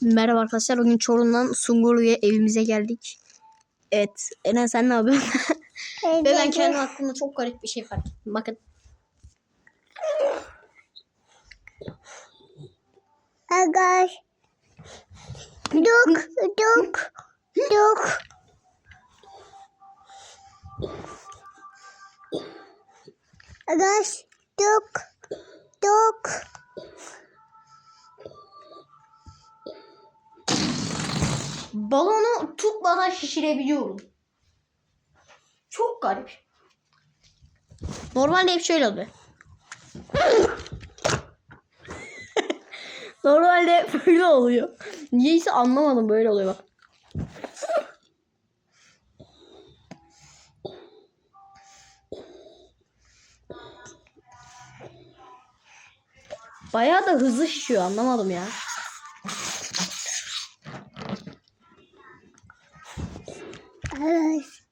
Merhaba arkadaşlar. Bugün Çorum'dan Sungurlu'ya evimize geldik. Evet. Eren sen ne yapıyorsun? Ve ben kendim hakkında çok garip bir şey fark ettim. Bakın. Agaş. Duk. Agaş. Duk. Balonu tutmadan şişirebiliyorum. Çok garip. Normalde hep şöyle oluyor. Normalde böyle oluyor. Niyeyse anlamadım, böyle oluyor bak. Bayağı da hızlı şişiyor, anlamadım ya. Agaş.